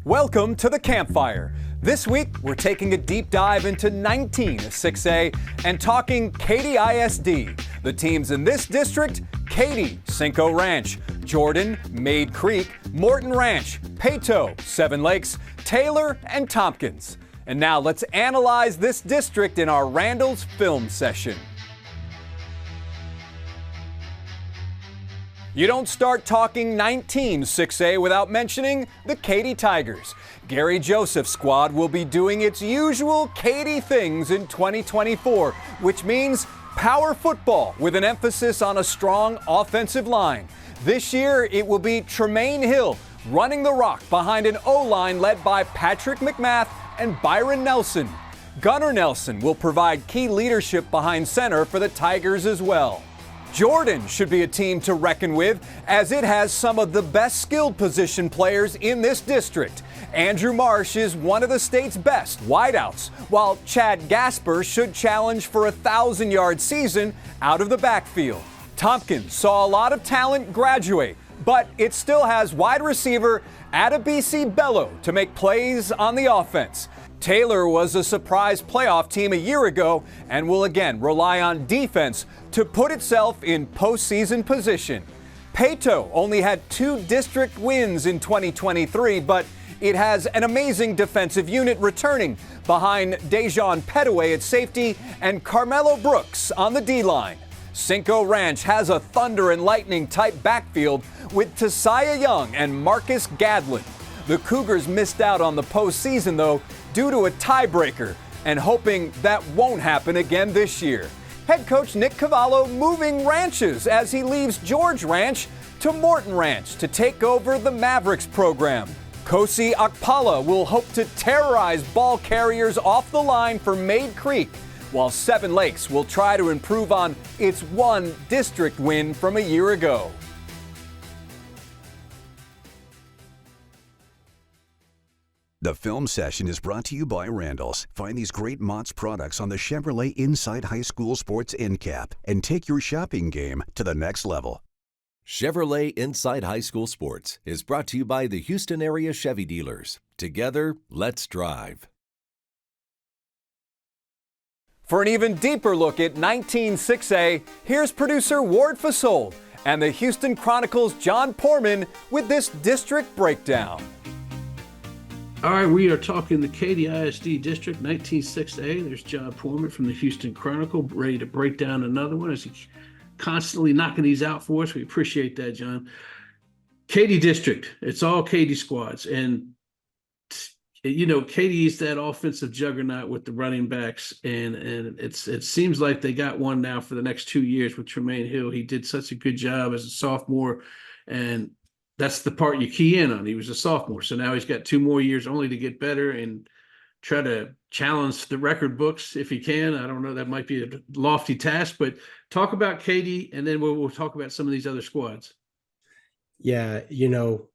Welcome to the Campfire. This week, we're taking a deep dive into 19 6A and talking Katy ISD. The teams in this district: Katy, Cinco Ranch; Jordan, Maid Creek; Morton Ranch; Peyto, Seven Lakes; Taylor, and Tompkins. And now let's analyze this district in our Randall's Film Session. You don't start talking 19 6A without mentioning the Katy Tigers. Gary Joseph's squad will be doing its usual Katy things in 2024, which means power football with an emphasis on a strong offensive line. This year, it will be Tremaine Hill running the rock behind an O-line led by Patrick McMath and Byron Nelson. Gunnar Nelson will provide key leadership behind center for the Tigers as well. Jordan should be a team to reckon with, as it has some of the best skilled position players in this district. Andrew Marsh is one of the state's best wideouts, while Chad Gasper should challenge for a 1,000-yard season out of the backfield. Tompkins saw a lot of talent graduate, but it still has wide receiver Adebisi Bello to make plays on the offense. Taylor was a surprise playoff team a year ago and will again rely on defense to put itself in postseason position. Peyto only had 2 district wins in 2023, but it has an amazing defensive unit returning behind Dejon Petaway at safety and Carmelo Brooks on the D-line. Cinco Ranch has a thunder and lightning type backfield with Tasiah Young and Marcus Gadlin. The Cougars missed out on the postseason, though, due to a tiebreaker, and hoping that won't happen again this year. Head coach Nick Cavallo moving ranches as he leaves George Ranch to Morton Ranch to take over the Mavericks program. Kosi Akpala will hope to terrorize ball carriers off the line for Maid Creek, while Seven Lakes will try to improve on its one district win from a year ago. The Film Session is brought to you by Randall's. Find these great Mott's products on the Chevrolet Inside High School Sports End Cap and take your shopping game to the next level. Chevrolet Inside High School Sports is brought to you by the Houston area Chevy dealers. Together, let's drive. For an even deeper look at 19 6A, here's producer Ward Fasold and the Houston Chronicle's John Poorman with this district breakdown. All right, we are talking the Katy ISD District, 19-6A. There's John Poorman from the Houston Chronicle, ready to break down another one as he's constantly knocking these out for us. We appreciate that, John. Katy District, it's all Katy squads. And, you know, Katy is that offensive juggernaut with the running backs. And it seems like they got one now for the next 2 years with Tremaine Hill. He did such a good job as a sophomore, and that's the part you key in on. He was a sophomore, so now he's got 2 more years only to get better and try to challenge the record books if he can. I don't know, that might be a lofty task, but talk about Katy, and then we'll talk about some of these other squads. Yeah, you know,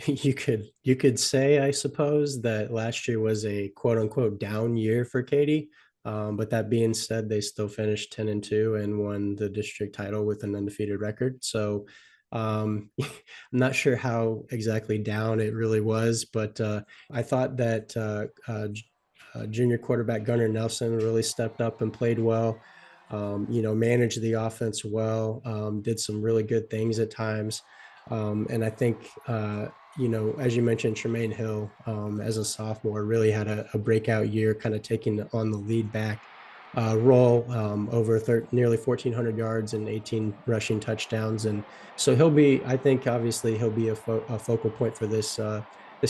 you could say, I suppose, that last year was a quote unquote down year for Katy. But that being said, they still finished 10-2 and won the district title with an undefeated record. So I'm not sure how exactly down it really was, but I thought that junior quarterback Gunnar Nelson really stepped up and played well, managed the offense well, did some really good things at times. And I think, as you mentioned, Tremaine Hill, as a sophomore, really had a breakout year, kind of taking on the lead back role, over nearly 1,400 yards and 18 rushing touchdowns. And so I think obviously he'll be a focal point for this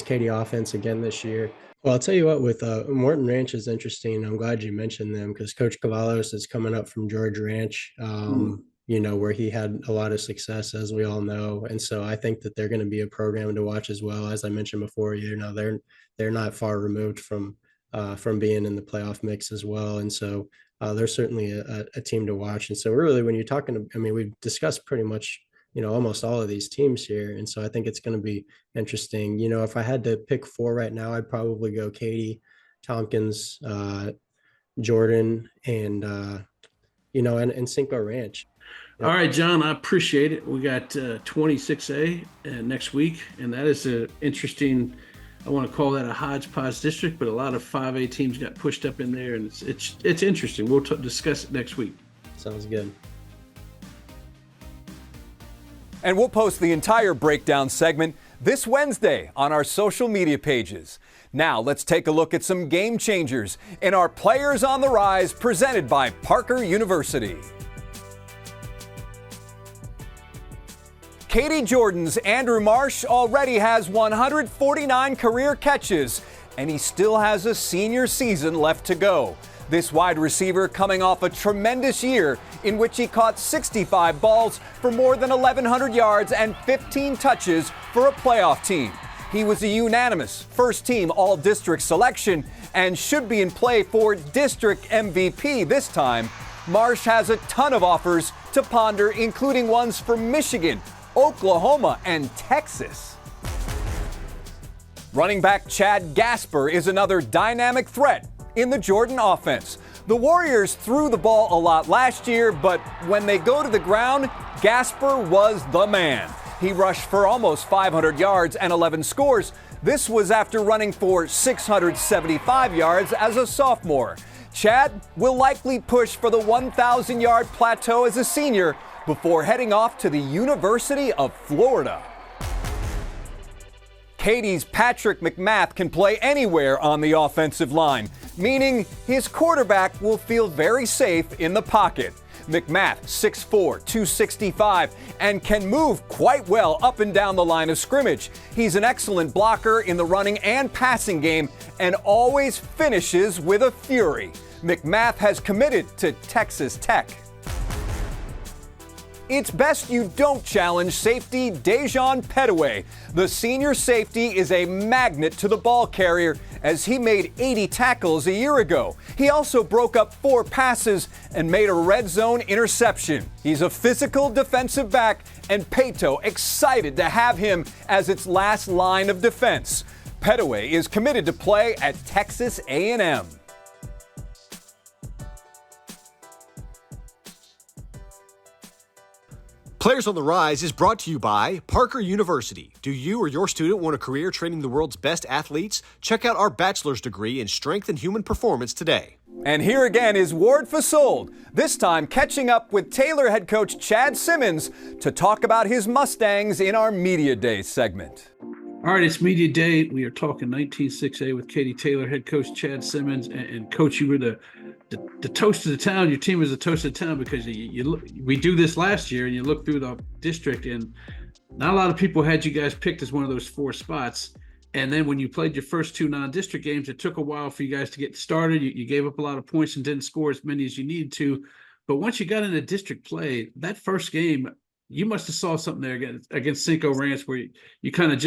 Katy offense again this year. Well, I'll tell you what, with Morton Ranch is interesting. I'm glad you mentioned them because Coach Cavallos is coming up from George Ranch, where he had a lot of success, as we all know. And so I think that they're going to be a program to watch as well. As I mentioned before, they're not far removed from being in the playoff mix as well. And so they're certainly a team to watch. And so really, when you're talking, we've discussed pretty much, almost all of these teams here. And so I think it's going to be interesting. If I had to pick 4 right now, I'd probably go Katy, Tompkins, Jordan, and Cinco Ranch. All right, John, I appreciate it. We got 26A next week, and that is an interesting I want to call that a hodgepodge district, but a lot of 5A teams got pushed up in there, and it's interesting. We'll discuss it next week. Sounds good. And we'll post the entire breakdown segment this Wednesday on our social media pages. Now let's take a look at some game changers in our Players on the Rise presented by Parker University. Katy Jordan's Andrew Marsh already has 149 career catches, and he still has a senior season left to go. This wide receiver coming off a tremendous year in which he caught 65 balls for more than 1,100 yards and 15 touches for a playoff team. He was a unanimous first-team All-District selection and should be in play for District MVP this time. Marsh has a ton of offers to ponder, including ones from Michigan, Oklahoma, and Texas. Running back Chad Gasper is another dynamic threat in the Jordan offense. The Warriors threw the ball a lot last year, but when they go to the ground, Gasper was the man. He rushed for almost 500 yards and 11 scores. This was after running for 675 yards as a sophomore. Chad will likely push for the 1,000-yard plateau as a senior before heading off to the University of Florida. Katy's Patrick McMath can play anywhere on the offensive line, meaning his quarterback will feel very safe in the pocket. McMath, 6'4", 265, and can move quite well up and down the line of scrimmage. He's an excellent blocker in the running and passing game and always finishes with a fury. McMath has committed to Texas Tech. It's best you don't challenge safety Dejon Petaway. The senior safety is a magnet to the ball carrier as he made 80 tackles a year ago. He also broke up 4 passes and made a red zone interception. He's a physical defensive back, and Pato excited to have him as its last line of defense. Petaway is committed to play at Texas A&M. Players on the Rise is brought to you by Parker University. Do you or your student want a career training the world's best athletes? Check out our bachelor's degree in strength and human performance today. And here again is Ward Fasold, this time catching up with Taylor head coach Chad Simmons to talk about his Mustangs in our Media Day segment. All right, it's Media Day. We are talking 19-6A with Katy Taylor, head coach Chad Simmons, and coach, you were the toast of the town. Your team was the toast of the town because we do this last year, and you look through the district, and not a lot of people had you guys picked as one of those 4 spots. And then when you played your first 2 non-district games, it took a while for you guys to get started. You gave up a lot of points and didn't score as many as you needed to. But once you got into district play, that first game, you must have saw something there against Cinco Ranch where you kind of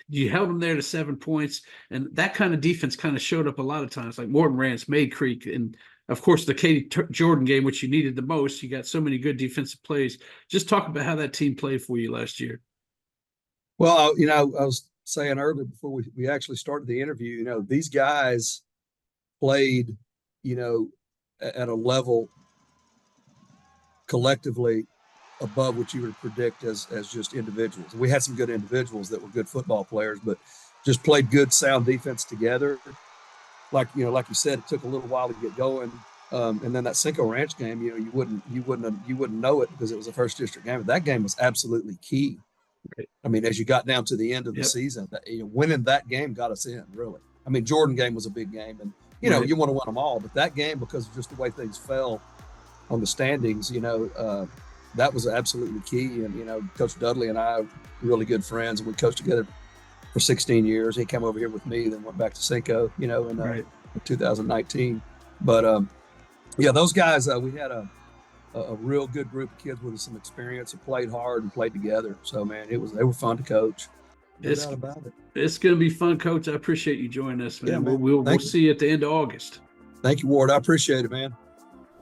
you held them there to 7 points, and that kind of defense kind of showed up a lot of times, like Morton Ranch, Maid Creek, and of course the Katy Jordan game, which you needed the most. You got so many good defensive plays. Just talk about how that team played for you last year. Well, I was saying earlier before we actually started the interview, these guys played, at a level collectively above what you would predict as just individuals. We had some good individuals that were good football players, but just played good, sound defense together. Like you said, it took a little while to get going. And then that Cinco Ranch game, you wouldn't know it because it was a first district game. But that game was absolutely key. Right. I mean, as you got down to the end of the season, winning that game got us in, really. I mean, Jordan game was a big game, and you want to win them all, but that game, because of just the way things fell on the standings, that was absolutely key. And Coach Dudley and I are really good friends, and we coached together for 16 years. He came over here with me, then went back to Cinco, in 2019. But those guys, we had a real good group of kids with some experience and played hard and played together. So man, they were fun to coach. No doubt about it. It's going to be fun, Coach. I appreciate you joining us, man. Yeah, man. We'll see you at the end of August. Thank you, Ward. I appreciate it, man.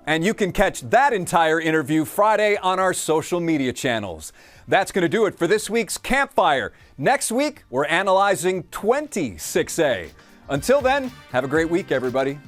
And you can catch that entire interview Friday on our social media channels. That's going to do it for this week's Campfire. Next week, we're analyzing 26A. Until then, have a great week, everybody.